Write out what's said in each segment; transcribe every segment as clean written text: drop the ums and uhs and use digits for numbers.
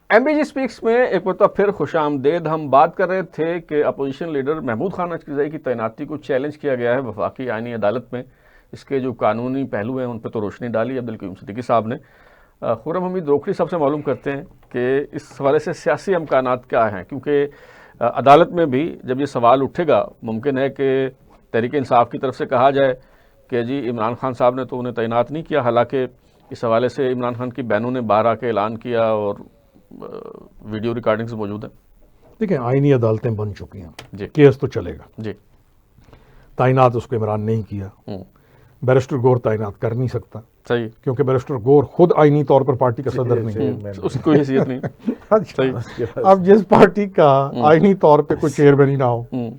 MBG speaks में एक मतलब फिर खुशामदेद। हम बात कर रहे थे कि अपोजिशन लीडर महमूद खान अचकज़ई की तैनाती को चैलेंज किया गया है वफाकी आईनी अदालत में। इसके जो कानूनी पहलू हैं उन पर तो रोशनी डाली अब्दुल कयूम सिद्दीकी साहब ने। खुर्रम हमीद रोकड़ी साहब से मालूम करते हैं कि इस हवाले से सियासी इम्कानात क्या हैं, क्योंकि अदालत में भी जब ये सवाल उठेगा मुमकिन है कि तहरीक इंसाफ की तरफ से कहा जाए कि जी इमरान खान साहब ने तो उन्हें तैनात नहीं किया, हालांकि इस हवाले से इमरान खान की बहनों ने बाहर आके ऐलान किया और वीडियो रिकॉर्डिंग्स मौजूद है। देखिए, आईनी अदालतें बन चुकी हैं जी, केस तो चलेगा जी। तैनात उसको इमरान नहीं किया, बैरिस्टर गौर तैनात कर नहीं सकता, सही, क्योंकि बैरिस्टर गौर खुद आईनी तौर पर पार्टी का सदर नहीं है, उसकी कोई हैसियत नहीं। अच्छा, अब जिस पार्टी का आईनी तौर पे कोई चेयरमैन ही ना हो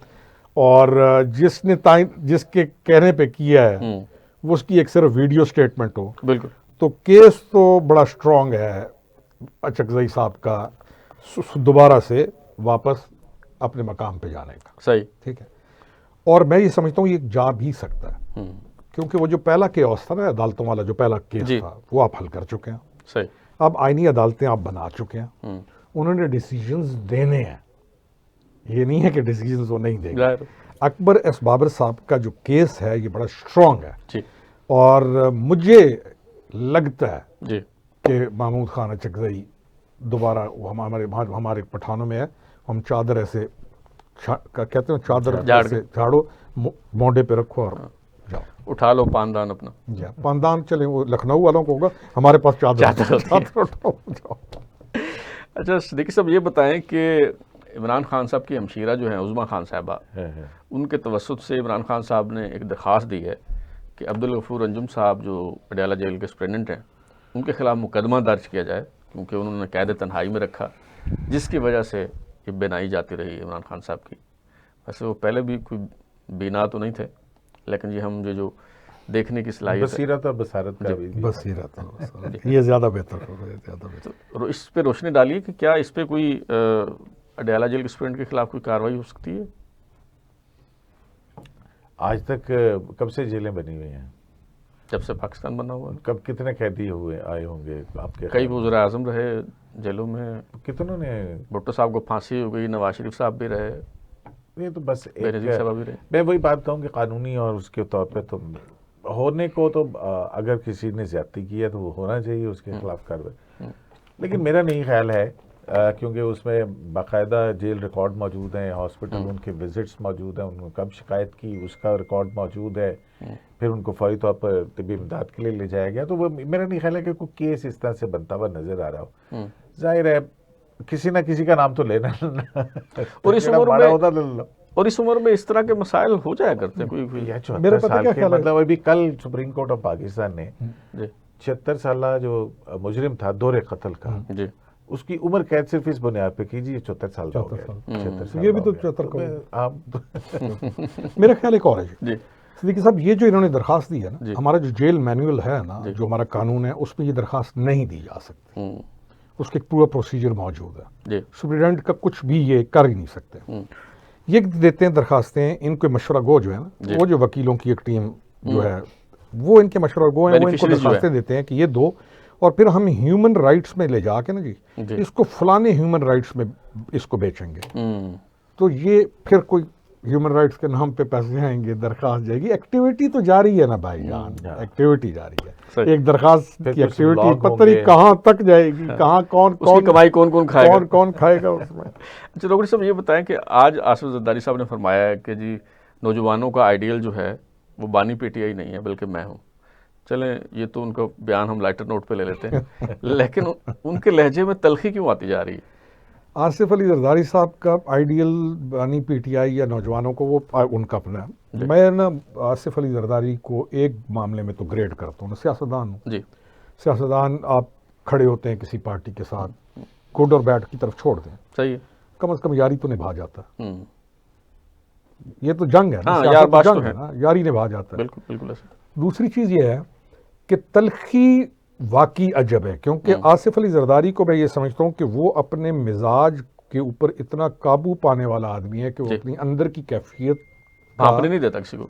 और जिसके कहने पे किया है वो उसकी एक सिर्फ वीडियो स्टेटमेंट हो, बिल्कुल, तो केस तो बड़ा स्ट्रांग है अचकज़ई साहब का दोबारा से वापस अपने मकाम पे जाने का। सही, ठीक है, और मैं ये समझता हूँ ये जा भी सकता है, क्योंकि वो जो पहला केस था ना अदालतों वाला, जो पहला केस था वो आप हल कर चुके हैं। सही, अब आईनी अदालतें आप बना चुके हैं, उन्होंने डिसीजंस देने हैं, ये नहीं है कि डिसीजंस वो नहीं देंगे। अकबर एस बाबर साहब का जो केस है ये बड़ा स्ट्रांग है जी, और मुझे लगता है जी कि महमूद खान अचकज़ई दोबारा हमारे पठानों में है, हम चादर ऐसे कहते हैं चादर ऐसे झाड़ो, मोढ़े पे रखो और जाओ, उठा लो पानदान अपना। पानदान चले, वो लखनऊ वालों को होगा, हमारे पास चादर उठाओ जाओ। अच्छा सिद्दीकी साहब, ये बताएं कि इमरान खान साहब की हमशीरा जो है उज़मा खान साहबा, उनके तवस्सुत से इमरान खान साहब ने एक दरख्वास्त दी है कि अब्दुल गफूर अंजुम साहब जो पटियाला जेल के सुप्रिटेंडेंट हैं उनके खिलाफ मुकदमा दर्ज किया जाए, क्योंकि उन्होंने कैद तन्हाई में रखा, जिसकी वजह से ये बेनाई जाती रही इमरान खान साहब की। वैसे वो पहले भी कोई बीना तो नहीं थे, लेकिन ये हम जो देखने की सलाहियत, बसीरत और बसारत का भी बसीरत ये ज़्यादा बेहतर हो रहा है, ज़्यादा बेहतर। तो इस पे रोशनी डालिए कि क्या इस पे कोई पटियाला जेल के स्टूडेंट के खिलाफ कोई कार्रवाई हो सकती है? आज तक कब से जेलें बनी हुई हैं? जब से पाकिस्तान बना हुआ। कब कितने कैदी हुए आए होंगे आपके? कई वज़ीर आज़म रहे जेलों में, कितनों ने? भुट्टो साहब को फांसी हो गई, नवाज शरीफ साहब भी रहे, ये तो बस बेनज़ीर साहब भी रहे। मैं वही बात कहूँ कि कानूनी और उसके तौर पे तो होने को तो अगर किसी ने ज्यादती की है तो वो होना चाहिए, उसके खिलाफ कार्रवाई। लेकिन मेरा नहीं ख्याल है, क्योंकि उसमें बाकायदा जेल रिकॉर्ड मौजूद हैं, हॉस्पिटल उनके विजिट्स मौजूद हैं, उन्होंने कब शिकायत की उसका रिकॉर्ड मौजूद है, फिर उनको फौरी तौर पर तिब्बी इमदाद के लिए ले जाया गया। तो वो मेरा नहीं ख्याल है कि कोई केस इस तरह से बनता हुआ नजर आ रहा हो। जाहिर है किसी ना किसी का नाम तो लेना और इस उम्र में इस तरह के मसाइल हो जाया करते हैं। कोई 74 साल के, मतलब अभी कल सुप्रीम कोर्ट ऑफ पाकिस्तान ने 76 साल जो मुजरिम था दोहरे कत्ल का, उसकी उम्र कैद सिर्फ इस बुनियाद पे कीजिए 74 साल का हो गया। ये भी तो 74 का मेरा ख्याल एक और है सिद्दीकी साहब, ये जो इन्होंने दरखास्त दी है ना, हमारा जो जेल मैनुअल है ना, जो हमारा कानून है, उसमें ये दरखास्त नहीं दी जा सकती, उसके पूरा प्रोसीजर मौजूद है, सुप्रीटेंडेंट का कुछ भी ये कर ही नहीं सकते। ये देते हैं दरखास्तें, इनके मशवरा गो जो है ना, वो जो वकीलों की एक टीम जो है वो इनके मशवरा गो है, वो इनको दरखास्तें देते हैं कि ये दो, और फिर हम ह्यूमन राइट्स में ले जाके ना जी इसको फलाने ह्यूमन राइट्स में इसको बेचेंगे, तो ये फिर कोई ह्यूमन राइट्स के नाम पे पैसे आएंगे, दरखास्त जाएगी। एक्टिविटी तो जारी है ना भाईजान, एक्टिविटी जारी है, एक दरखास्त की एक्टिविटी पता नहीं कहाँ तक जाएगी, कहाँ कौन कमाई कौन खाएगा उसमें। अच्छा रोकड़ी साहब, ये बताएं कि आज आसिफ जरदारी साहब ने फरमाया है कि जी नौजवानों का आइडियल जो है वो बानी पीटीआई नहीं है बल्कि मैं हूँ। चलें, ये तो उनका बयान हम लाइटर नोट पे ले लेते हैं, लेकिन उनके लहजे में तलखी क्यों आती जा रही है? आसिफ अली जरदारी साहब का आइडियल बानी पीटीआई या नौजवानों को वो उनका अपना है। मैं ना आसिफ अली जरदारी को एक मामले में तो ग्रेड करता हूँ, सियासतदान हूँ जी। सियासतदान आप खड़े होते हैं किसी पार्टी के साथ, गुड और बैड की तरफ छोड़ दें, सही है, कम से कम यारी तो निभा जाता है। ये तो जंग है ना, जंग है ना, यारी निभा जाता है। बिल्कुल बिल्कुल। दूसरी चीज़ ये है कि तलखी वाकई अजब है, क्योंकि आसिफ अली जरदारी को मैं ये समझता हूँ कि वो अपने मिजाज के ऊपर इतना काबू पाने वाला आदमी है कि वो अपनी अंदर की कैफियत भापने नहीं देता किसी को,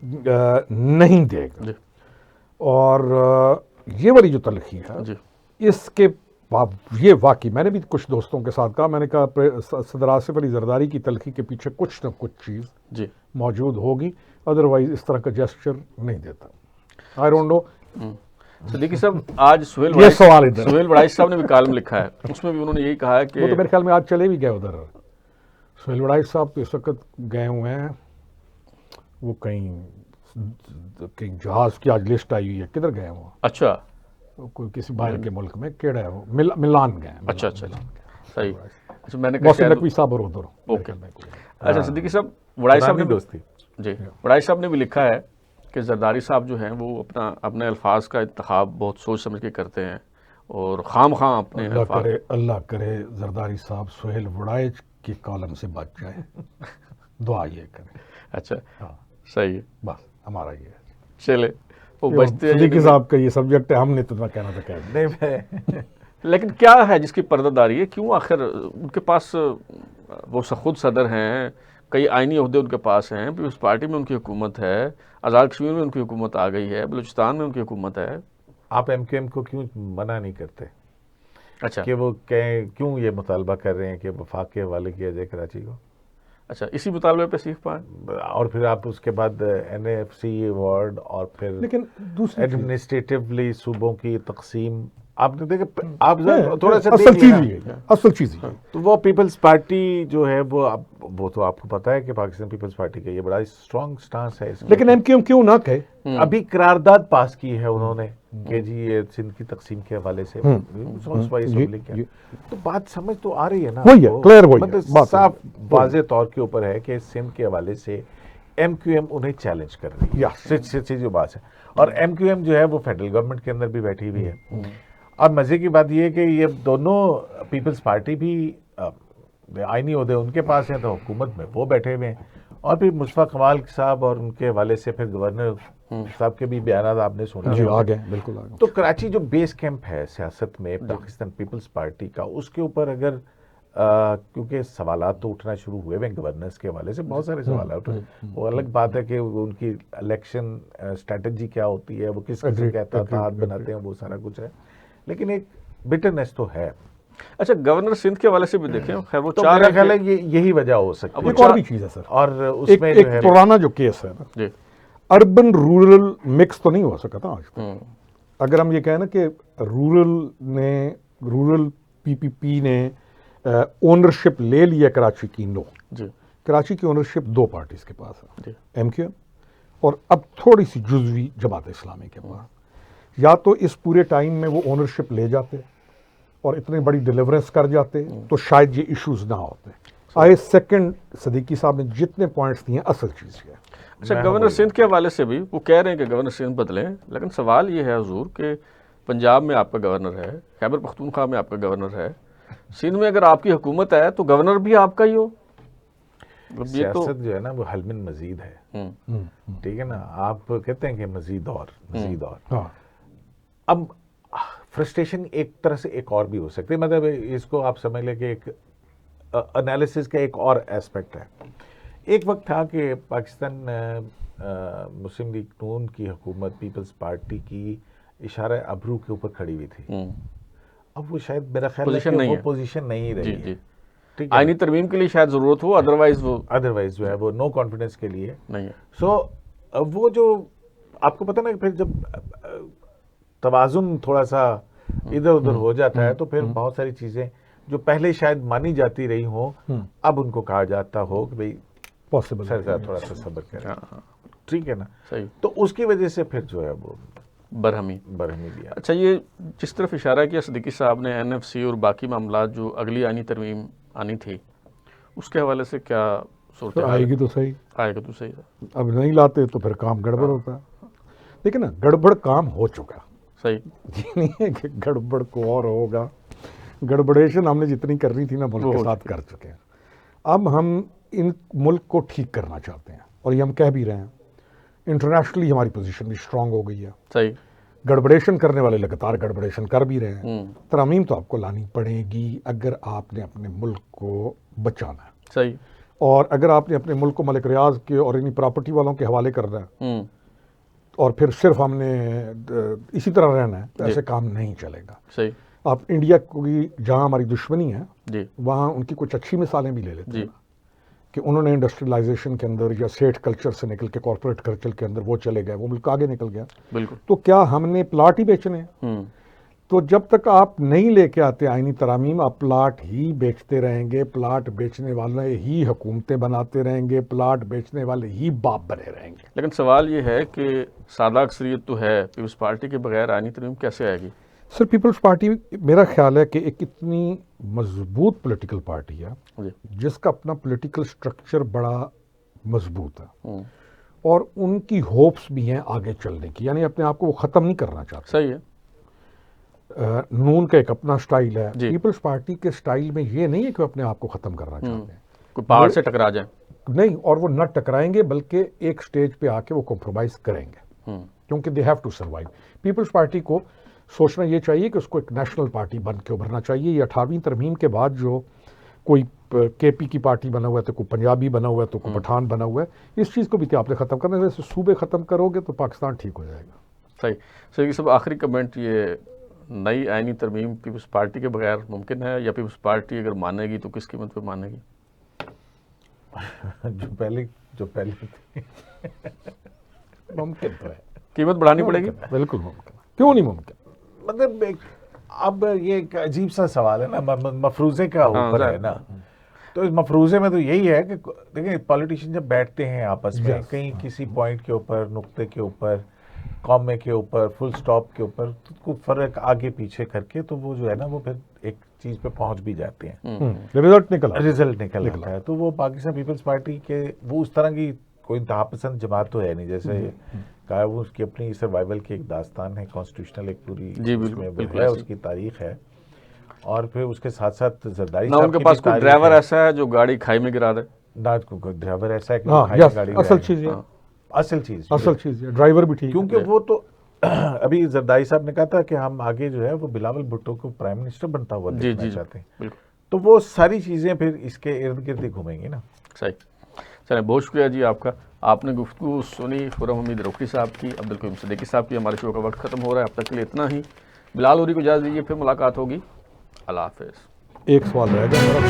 नहीं देगा। और ये वाली जो तलखी है इसके ये वाकई मैंने भी कुछ दोस्तों के साथ कहा, मैंने कहा सदर आसिफ अली जरदारी की तलखी के पीछे कुछ न कुछ चीज़ मौजूद होगी, अदरवाइज इस तरह का जेस्चर नहीं देता। I don't know. सिद्दीकी साहब, आज सुहेल बड़ाइश साहब ने भी कॉलम लिखा है, उसमें भी उन्होंने यही कहा है कि वो तो मेरे ख्याल में आज चले भी गए उधर। सुहेल बड़ाइश साहब तो इस वक्त गए हुए हैं, वो कहीं जहाज की आज लिस्ट आई हुई है, किधर गए वो? अच्छा, कोई किसी बाहर के मुल्क में, केड़ा है वो, मिलान गए। अच्छा, सही। अच्छा, मैंने कहा नकवी साहब और उधर। ओके। अच्छा सिद्दीकी साहब, बड़ाइश साहब ने दोस्ती जी, बड़ाइश साहब ने भी लिखा है कि जरदारी साहब जो हैं वो अपने अल्फाज का इंतखाब बहुत सोच समझ के करते हैं और खाम अपने अल्लाह करे जरदारी साहब सुहेल बड़ाइश के कॉलम से बच जाए। दुआ ये करें। अच्छा, सही है, बस हमारा ये है। चले, वो बचते हैं। सिद्दीकी साहब का ये सब्जेक्ट है, हमने तो ना कहना था कह नहीं। लेकिन क्या है जिसकी पर्दादारी है? क्यों आखिर उनके पास, वो खुद सदर हैं, कई आइनी ओहदे उनके पास हैं, पीपल्स पार्टी में उनकी हुकूमत है, आज़ाद कश्मीर में उनकी हुकूमत आ गई है, बलूचिस्तान में उनकी हुकूमत है। आप MQM को क्यों मना नहीं करते? अच्छा, कि वो क्यों ये मुतालबा कर रहे हैं कि वफाक के हवाले किया जाए कराची को? अच्छा, इसी मुतालबे पे सीख पाए और फिर आप उसके बाद NFC अवार्ड और फिर लेकिन दूसरी एडमिनिस्ट्रेटिवली सूबों की तकसीम आपने देखा, आप थोड़ा सा असल चीज है। तो वो पीपल्स पार्टी जो है वो तो आपको पता है कि पाकिस्तान पीपल्स पार्टी का ये बड़ा स्ट्रॉन्ग स्टांस है। लेकिन MQM क्यों ना कहे? अभी करारदाद पास की है उन्होंने कि जी ये सिंध की तकसीम के हवाले से तो बात समझ तो आ रही है ना, वही है, क्लियर वही है, मतलब साफ वाज़े तौर के ऊपर है कि सिंध के हवाले से MQM उन्हें चैलेंज कर रही है, सच्ची जो बात है। और MQM जो है वो फेडरल गवर्नमेंट के अंदर भी बैठी हुई है। अब मजे की बात यह है कि ये दोनों पीपल्स पार्टी भी आईनी ओहदे उनके पास हैं, तो हुकूमत में वो बैठे हुए हैं। और फिर मुस्तफा कमाल साहब और उनके हवाले से फिर गवर्नर साहब के भी बयान आपने सुना जी, आ गए, बिल्कुल आ गए। तो कराची जो बेस कैंप है सियासत में पाकिस्तान पीपल्स पार्टी का, उसके ऊपर अगर क्योंकि सवालात तो उठना शुरू हुए हैं गवर्नेंस के हवाले से, बहुत सारे सवाल उठे। वो अलग बात है कि उनकी इलेक्शन स्ट्रेटजी क्या होती है, वो किस किस्म के एहतियात बनाते हैं, वो सारा कुछ है, लेकिन एक बिटरनेस तो है। अच्छा, गवर्नर सिंध के हवाले से भी देखें, खैर वो तो मेरा ख्याल है यही वजह हो सकती है। एक और भी चीज है सर, और उसमें एक पुराना जो केस है ना, अर्बन रूरल मिक्स तो नहीं हो सका था आज तक। अगर हम ये कहें ना कि रूरल PPP ने ओनरशिप ले लिया कराची की, नो, कराची की ओनरशिप दो पार्टीज के पास है, MQM और अब थोड़ी सी जुज़वी जमात इस्लामी के पास। या तो इस पूरे टाइम में वो ओनरशिप ले जाते और इतनी बड़ी डिलीवरेंस कर जाते तो शायद ये इश्यूज ना होते। आए सेकंड सिद्दीकी साहब ने जितने पॉइंट्स दिए असल चीज़ है। अच्छा, गवर्नर सिंध के हवाले से भी वो कह रहे हैं कि गवर्नर सिंध बदलें, लेकिन सवाल ये है हुजूर कि पंजाब में आपका गवर्नर है, खैबर पख्तूनख्वा में आपका गवर्नर है, सिंध में अगर आपकी हुकूमत है तो गवर्नर भी आपका ही हो। सियासत जो है ना वो हल मिन मजीद है, ठीक है ना। आप कहते हैं कि मजीद और अब फ्रस्ट्रेशन एक तरह से एक और भी हो सकती है, मतलब इसको आप समझ लें कि एक एनालिसिस का एक और एस्पेक्ट है। एक वक्त था कि पाकिस्तान मुस्लिम लीग नून की हुकूमत पीपल्स पार्टी की इशारा अबरू के ऊपर खड़ी हुई थी। अब वो शायद मेरा ख्याल है कि वो पोजीशन नहीं रही है, ठीक है। आईनी तरमीम के लिए शायद जरूरत हो, अदरवाइज जो है वो नो कॉन्फिडेंस के लिए नहीं है। सो वो जो आपको पता ना, फिर जब तवाजुन थोड़ा सा इधर उधर हो जाता है तो फिर बहुत सारी चीजें जो पहले शायद मानी जाती रही हो, अब उनको कहा जाता हो कि भाई पॉसिबल सरकार थोड़ा सा सब्र करें, ठीक है ना। सही, तो उसकी वजह से फिर जो है वो बरहमी दिया। अच्छा, ये जिस तरफ इशारा किया सिद्दीकी साहब ने NFC और बाकी मामला जो अगली आनी तरमीम आनी थी, उसके हवाले से क्या सोचते हैं? आएगी तो सही, अब नहीं लाते तो फिर काम गड़बड़ होता है। लेकिन ना, गड़बड़ काम हो चुका, सही ये नहीं है कि गड़बड़ को और होगा। गड़बड़ेशन हमने जितनी करनी थी ना मुल्क के साथ कर चुके हैं। अब हम इन मुल्क को ठीक करना चाहते हैं और ये हम कह भी रहे हैं। इंटरनेशनली हमारी पोजीशन भी स्ट्रांग हो गई है। सही, गड़बड़ेशन करने वाले लगातार गड़बड़ेशन कर भी रहे हैं। तरमीम तो आपको लानी पड़ेगी अगर आपने अपने मुल्क को बचाना है। सही, और अगर आपने अपने मुल्क को मलिक रियाज के और इन्हीं प्रॉपर्टी वालों के हवाले करना है और फिर सिर्फ हमने इसी तरह रहना है, तो ऐसे काम नहीं चलेगा। सही, आप इंडिया की जहाँ हमारी दुश्मनी है जी वहाँ उनकी कुछ अच्छी मिसालें भी ले लेते जी हैं कि उन्होंने इंडस्ट्रियलाइजेशन के अंदर या सेठ कल्चर से निकल के कॉर्पोरेट कल्चर के अंदर वो चले गए, वो मुल्क आगे निकल गया। बिल्कुल। तो क्या हमने प्लाट ही बेचने हैं? तो जब तक आप नहीं लेके आते आईनी तरामीम, आप प्लाट ही बेचते रहेंगे, प्लाट बेचने वाले ही हुकूमतें बनाते रहेंगे, प्लाट बेचने वाले ही बाप बने रहेंगे। लेकिन सवाल ये है कि सादा अक्सरियत तो है, पीपल्स पार्टी के बगैर आईनी तरमीम कैसे आएगी? सर पीपल्स पार्टी मेरा ख्याल है कि एक इतनी मजबूत पॉलिटिकल पार्टी है जिसका अपना पॉलिटिकल स्ट्रक्चर बड़ा मजबूत है और उनकी होप्स भी हैं आगे चलने की, यानी अपने आप को वो ख़त्म नहीं करना चाहते। सही है। नून का एक अपना स्टाइल है, पीपल्स पार्टी के स्टाइल में ये नहीं है कि वो अपने आप को ख़त्म करना चाहते हैं, कोई पहाड़ से टकरा जाए नहीं, और वो न टकराएंगे बल्कि एक स्टेज पे आके वो कॉम्प्रोमाइज़ करेंगे क्योंकि they have to survive. Peoples party को सोचना ये चाहिए कि उसको एक नेशनल पार्टी बन के उभरना चाहिए। ये 18वीं तरमीम के बाद जो कोई केपी की पार्टी बना हुआ है तो कोई पंजाबी बना हुआ है तो कोई पठान बना हुआ है, इस चीज़ को भी आपने ख़त्म करना है। वैसे सूबे ख़त्म करोगे तो पाकिस्तान ठीक हो जाएगा। सही। सही। सब आखिरी कमेंट, ये नई आईनी तरमीम पीपल्स पार्टी के बगैर मुमकिन है या पीपल्स पार्टी अगर मानेगी तो किस कीमत पे मानेगी? जो पहले मुमकिन तो है, कीमत बढ़ानी पड़ेगी। बिल्कुल मुमकिन, क्यों नहीं मुमकिन? मतलब अब ये एक अजीब सा सवाल है ना, मफरूजे का ऊपर है ना। तो इस मफरूजे में तो यही है कि देखिए पॉलिटिशियन जब बैठते हैं आपस में कहीं किसी पॉइंट के ऊपर, नुक्ते के ऊपर, कॉमे के ऊपर, फुल स्टॉप के ऊपर, तो कुछ फर्क आगे पीछे करके तो वो जो है ना वो फिर एक चीज़ पे पहुंच भी जाते हैं, रिजल्ट निकल आता है। तो वो पाकिस्तान पीपल्स पार्टी के वो उस तरह की कोई इंतहा पसंद जमात तो है नहीं, जैसे कहा वो उसकी अपनी सर्वाइवल की एक दास्तान है, कॉन्स्टिट्यूशनल एक पूरी उसमें है, उसकी तारीख है। और फिर उसके साथ साथ जरदारी साहब उनके पास कोई ड्राइवर ऐसा है जो गाड़ी खाई में गिरा दे ना, ड्राइवर ऐसा है कि गाड़ी असल चीज़ है, ड्राइवर भी ठीक, क्योंकि वो तो अभी जरदारी साहब ने कहा था कि हम आगे जो है वो बिलावल भुट्टो को प्राइम मिनिस्टर बनता हुआ देखना चाहते हैं, तो वो सारी चीज़ें फिर इसके इर्द गिर्द ही घूमेंगी ना। सही। चलिए, बहुत शुक्रिया जी आपका, आपने गुफ्तगू सुनी खुर्रम हमीद रोकड़ी साहब की, अब्दुल करीम सिद्दीकी साहब की। हमारे शो का वक्त खत्म हो रहा है, अब तक के लिए इतना ही। बिलाल उरी को इजाज़त दीजिए, फिर मुलाकात होगी। अल्लाह हाफ़िज़। एक सवाल रहेगा मेरा,